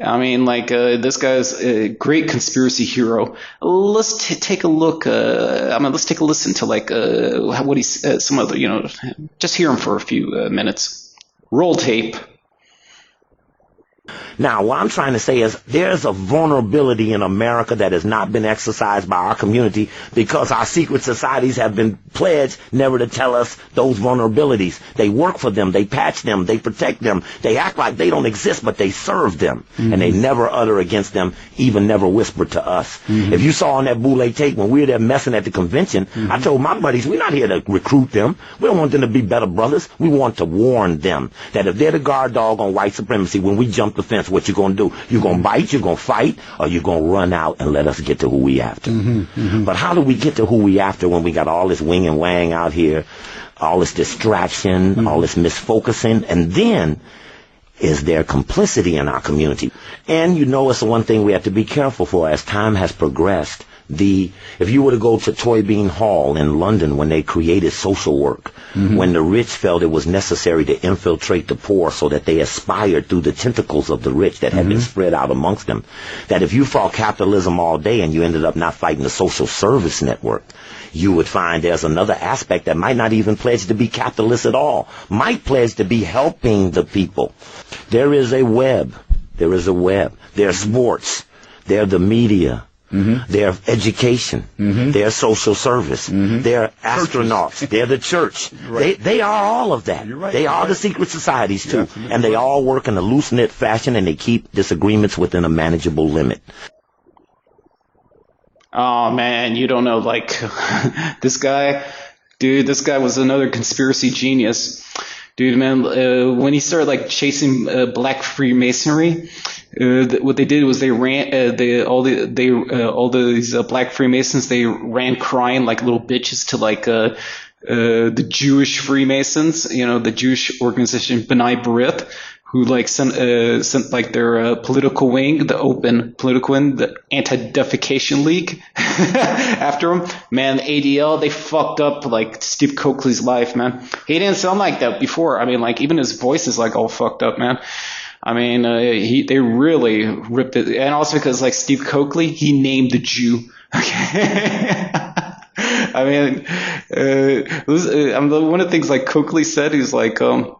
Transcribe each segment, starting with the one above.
I mean, like, this guy's a great conspiracy hero. Let's take a look. Let's take a listen to like what he's some other, just hear him for a few minutes. Roll tape. Now, what I'm trying to say is there's a vulnerability in America that has not been exercised by our community because our secret societies have been pledged never to tell us those vulnerabilities. They work for them. They patch them. They protect them. They act like they don't exist, but they serve them. Mm-hmm. And they never utter against them, even never whisper to us. Mm-hmm. If you saw on that Boule tape when we were there messing at the convention, mm-hmm. I told my buddies, we're not here to recruit them. We don't want them to be better brothers. We want to warn them that if they're the guard dog on white supremacy, when we jump the fence, what you going to do? You're going to bite, you're going to fight, or you're going to run out and let us get to who we after. Mm-hmm, mm-hmm. But how do we get to who we after when we got all this wing and wang out here, all this distraction, mm-hmm. all this misfocusing, and then is there complicity in our community? And it's the one thing we have to be careful for as time has progressed. If you were to go to Toy Bean Hall in London when they created social work, mm-hmm. when the rich felt it was necessary to infiltrate the poor so that they aspired through the tentacles of the rich that had mm-hmm. been spread out amongst them, that if you fought capitalism all day and you ended up not fighting the social service network, you would find there's another aspect that might not even pledge to be capitalist at all, might pledge to be helping the people. There is a web. There's sports. There's the media. Mm-hmm. They're education. Mm-hmm. They're social service. Mm-hmm. They're astronauts. They're the church. Right. They are all of that. Right. They are the secret societies too. Yeah, and they all work in a loose-knit fashion, and they keep disagreements within a manageable limit. Oh man, you don't know, like, this guy was another conspiracy genius. Dude, man, when he started like chasing Black Freemasonry, what they did was they ran all these Black Freemasons. They ran crying like little bitches to like the Jewish Freemasons, the Jewish organization B'nai B'rith, who like sent like their political wing, the open political wing, the Anti-Defecation League, after him. Man, the ADL, they fucked up like Steve Coakley's life, man. He didn't sound like that before. I mean, like even his voice is like all fucked up, man. I mean, they really ripped it, and also because like Steve Coakley, he named the Jew. Okay. I mean, one of the things like Coakley said, he's like, Boule,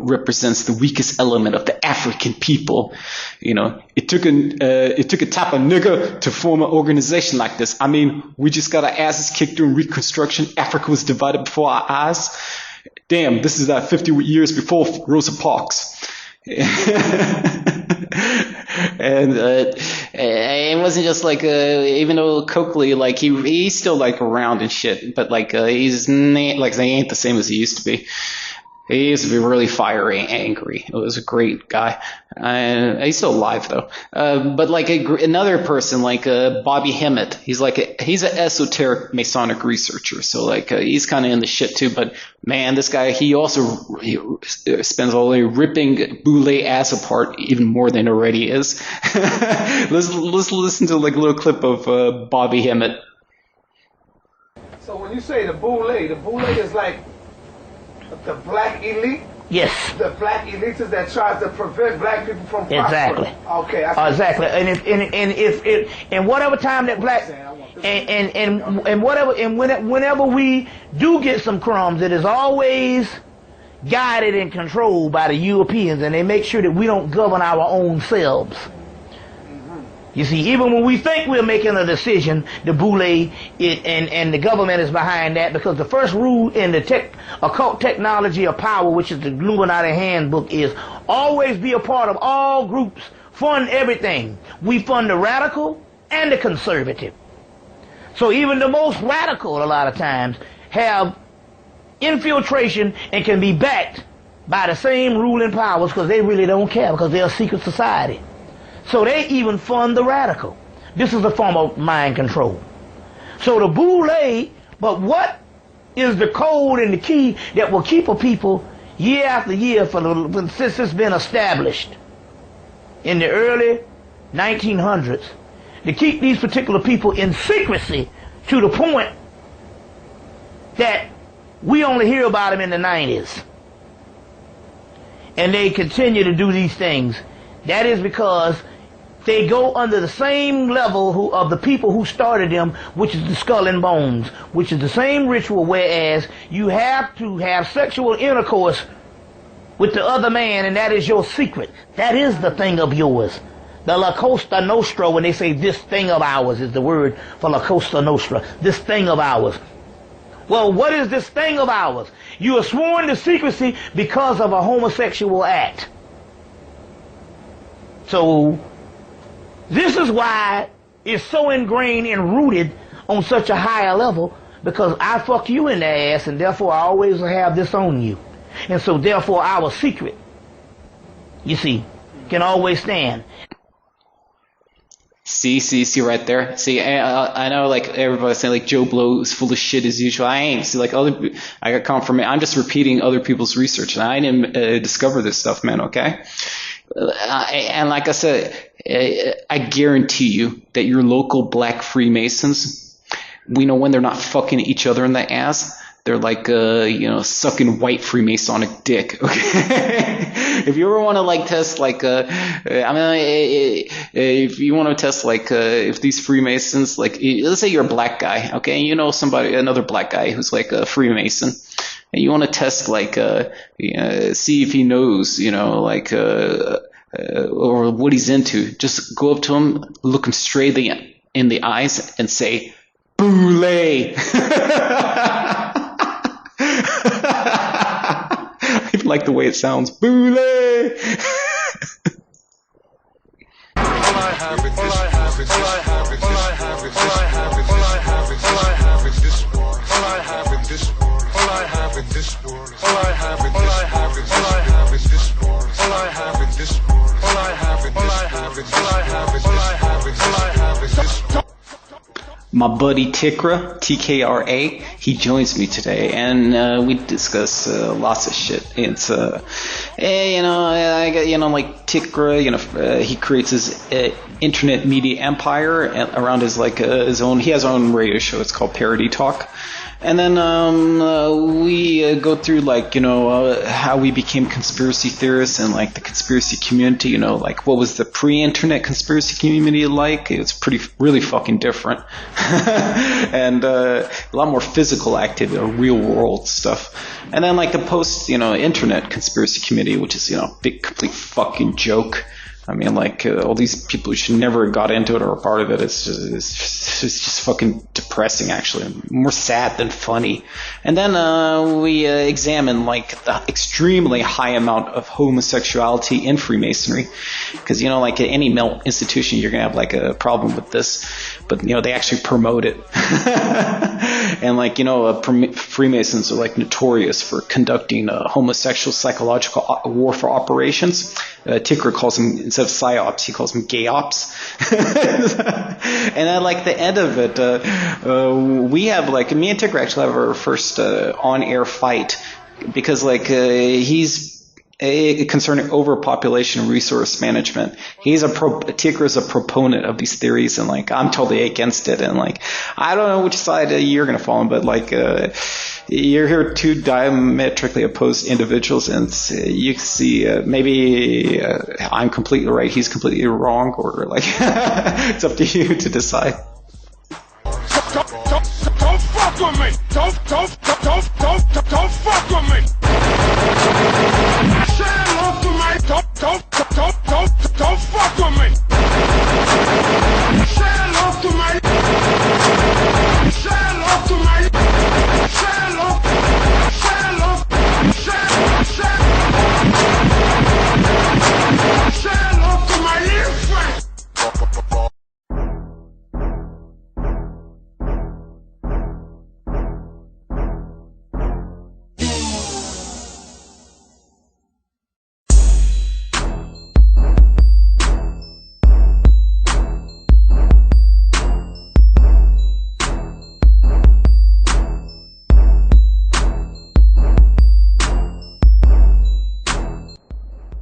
represents the weakest element of the African people. It took a type of nigger to form an organization like this. I mean, we just got our asses kicked during Reconstruction. Africa was divided before our eyes. Damn, this is 50 years before Rosa Parks. And it wasn't just like even though Coakley, like he's still like around and shit, but like he's like they ain't the same as he used to be. He used to be really fiery, angry. He was a great guy. He's still alive though. But like another person like Bobby Hemmett, he's an esoteric Masonic researcher. So like he's kind of in the shit too. But man, this guy, he spends all day ripping Boule ass apart even more than it already is. Let's listen to like a little clip of Bobby Hemmett. So when you say the Boule is like the black elite? Yes. The black elites that tries to prevent black people from prospering. Exactly. Okay. Exactly. And whatever time that black and whenever we do get some crumbs, it is always guided and controlled by the Europeans, and they make sure that we don't govern our own selves. You see, even when we think we're making a decision, the Boule and the government is behind that, because the first rule in the occult technology of power, which is the Illuminati handbook, is always be a part of all groups, fund everything. We fund the radical and the conservative. So even the most radical, a lot of times, have infiltration and can be backed by the same ruling powers, because they really don't care, because they're a secret society. So they even fund the radical. This is a form of mind control. So the Boule, but what is the code and the key that will keep a people year after year since it's been established in the early 1900s, to keep these particular people in secrecy to the point that we only hear about them in the 90s. and they continue to do these things, that is because they go under the same level of the people who started them, which is the skull and bones, which is the same ritual, whereas you have to have sexual intercourse with the other man, and that is your secret. That is the thing of yours. The La Costa Nostra, when they say this thing of ours, is the word for La Costa Nostra, this thing of ours. Well, what is this thing of ours? You are sworn to secrecy because of a homosexual act. So, this is why it's so ingrained and rooted on such a higher level, because I fuck you in the ass, and therefore I always have this on you. And so therefore our secret, you see, can always stand. See right there. See, I know, like, everybody's saying, like, Joe Blow is full of shit as usual. I ain't. See, like, I got confirmation. I'm just repeating other people's research, and I didn't discover this stuff, man, okay? And like I said, I guarantee you that your local Black Freemasons, we know when they're not fucking each other in the ass, they're like, sucking White Freemasonic dick. Okay, if you ever want to like test, like, if you want to test, like, if these Freemasons, like, let's say you're a black guy, okay, you know another black guy who's like a Freemason, and you want to test, like, see if he knows, like, or what he's into. Just go up to him, look him straight in the eyes, and say, "Boule." I even like the way it sounds. Boule! My buddy Tikra, TKRA, he joins me today, and we discuss lots of shit. It's like Tikra, he creates his internet media empire around his his own. He has his own radio show. It's called Parody Talk. And then we go through, like, how we became conspiracy theorists and, like, the conspiracy community, like, what was the pre-internet conspiracy community like? It was really fucking different. And a lot more physical activity, real world stuff. And then, like, the post-internet conspiracy community, which is, big, complete fucking joke. I mean, like, all these people who should never have got into it or a part of it, it's just fucking depressing, actually. More sad than funny. And then we examine, like, the extremely high amount of homosexuality in Freemasonry. Because, like, at any male institution, you're going to have, like, a problem with this. But, they actually promote it. And, like, Freemasons are, like, notorious for conducting homosexual psychological warfare operations. Ticker calls them, instead of psyops, he calls them gay ops. And at, like, the end of it, we have, like, me and Ticker actually have our first on-air fight, because, like, he's concerning overpopulation and resource management. Ticker is a proponent of these theories, and, like, I'm totally against it. And, like, I don't know which side you're going to fall on, but, like, you're here two diametrically opposed individuals, and you can see maybe I'm completely right, he's completely wrong, or, like, it's up to you to decide. Don't fuck with me. Don't fuck with me. Say hello to me. Don't fuck with me. Say hello to me. Say hello to me. Say hello. Say hello. Say hello to my little friend.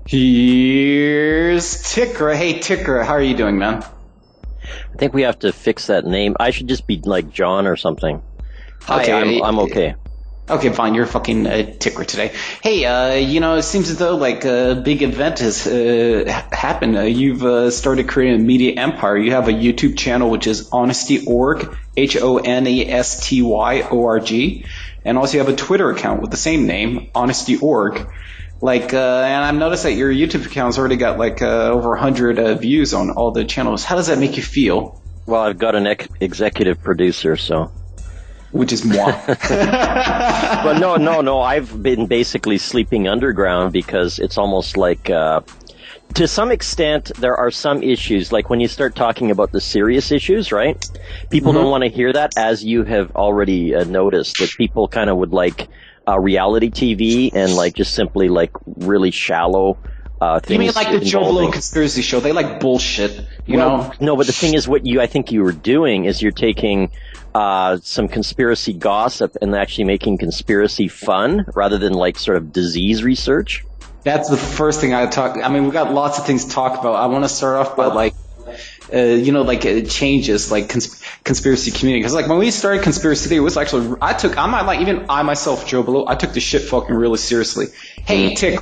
Here's Tikra. Hey, Tikra, how are you doing, man? I think we have to fix that name. I should just be like John or something. Hi, okay, I'm okay. Okay, fine. You're a fucking ticker today. Hey, it seems as though like a big event has happened. You've started creating a media empire. You have a YouTube channel which is Honesty.org, HONESTY.org, and also you have a Twitter account with the same name, Honesty.org. And I've noticed that your YouTube account's already got like over 100 views on all the channels. How does that make you feel? Well, I've got an executive producer, so. Which is moi. But no. I've been basically sleeping underground because it's almost like, to some extent, there are some issues. Like when you start talking about the serious issues, right? People don't want to hear that, as you have already noticed, that people kind of would like reality TV and like just simply like really shallow things. You mean like the Joe Blow conspiracy show? They like bullshit, you know? No, but the thing is, I think you were doing is you're taking some conspiracy gossip and actually making conspiracy fun rather than like sort of disease research. That's the first thing I we've got lots of things to talk about. I want to start off by changes, like conspiracy community. Because like when we started conspiracy theory, it was actually, I myself, Joe Blow, I took this shit fucking really seriously. Hey, Tick,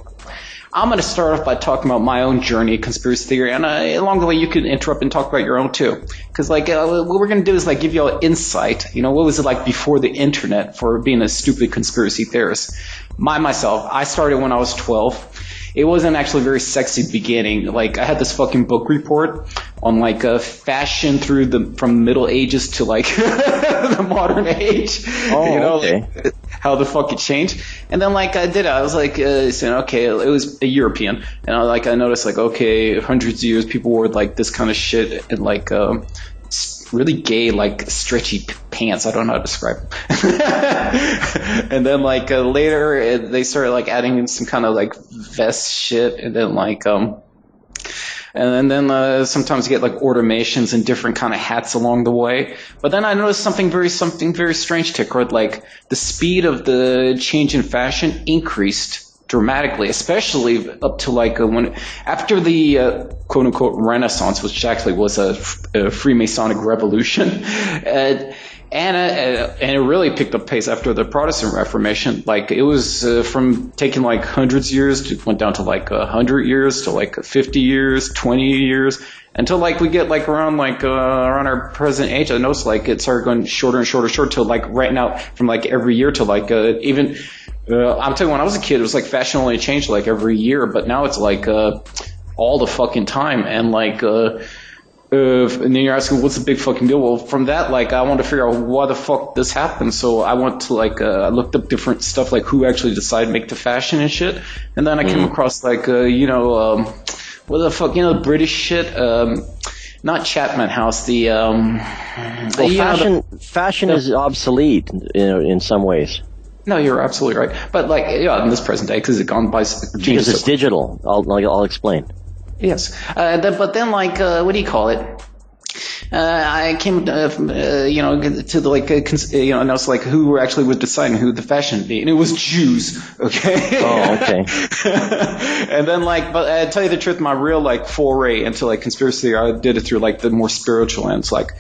I'm going to start off by talking about my own journey of conspiracy theory, and along the way you can interrupt and talk about your own too. Because what we're going to do is like give you all insight. What was it like before the internet for being a stupid conspiracy theorist? Myself, I started when I was 12. It wasn't actually a very sexy beginning. Like I had this fucking book report on like fashion from the Middle Ages to like the modern age. Oh, okay. Like, how the fuck it changed. And then like I was like saying, okay, it was a European, and I noticed like, okay, hundreds of years people wore like this kind of shit and like really gay like stretchy pants. I don't know how to describe them. And then like later they started like adding in some kind of like vest shit, and then like and then sometimes you get like ornamentations and different kind of hats along the way. But then I noticed something very strange, Tickard. Like the speed of the change in fashion increased dramatically, especially up to like after the quote unquote Renaissance, which actually was a Freemasonic revolution. And it really picked up pace after the Protestant Reformation. Like it was from taking like hundreds of years, it went down to like 100 years to like 50 years, 20 years, until like we get like around our present age. I noticed like it started going shorter and shorter till like right now from like every year to like even. I'm telling you, when I was a kid, it was like fashion only changed like every year, but now it's like all the fucking time. And like and then you're asking, what's the big fucking deal? Well, from that, like, I wanted to figure out why the fuck this happened. So I went to like, I looked up different stuff, like who actually decided to make the fashion and shit. And then I came across like, what the fuck, the British shit, not Chapman House, fashion is obsolete, in some ways. No, you're absolutely right. But like, in this present day, because it's gone by. Because it's digital. I'll explain. Yes, but then like, what do you call it? I came, to the like, and I was like, who actually was deciding who the fashion would be, and it was Jews. Okay. Oh, okay. And then like, but I tell you the truth, my real like foray into like conspiracy, I did it through like the more spiritual ends, like.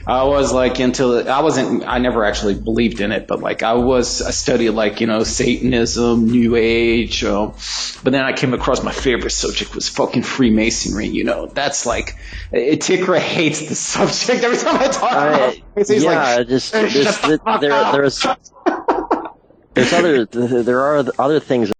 I was like I never actually believed in it, but like I studied like, Satanism, New Age, but then I came across my favorite subject was fucking Freemasonry, that's like, Tikra hates the subject every time I talk about it. He's there are other things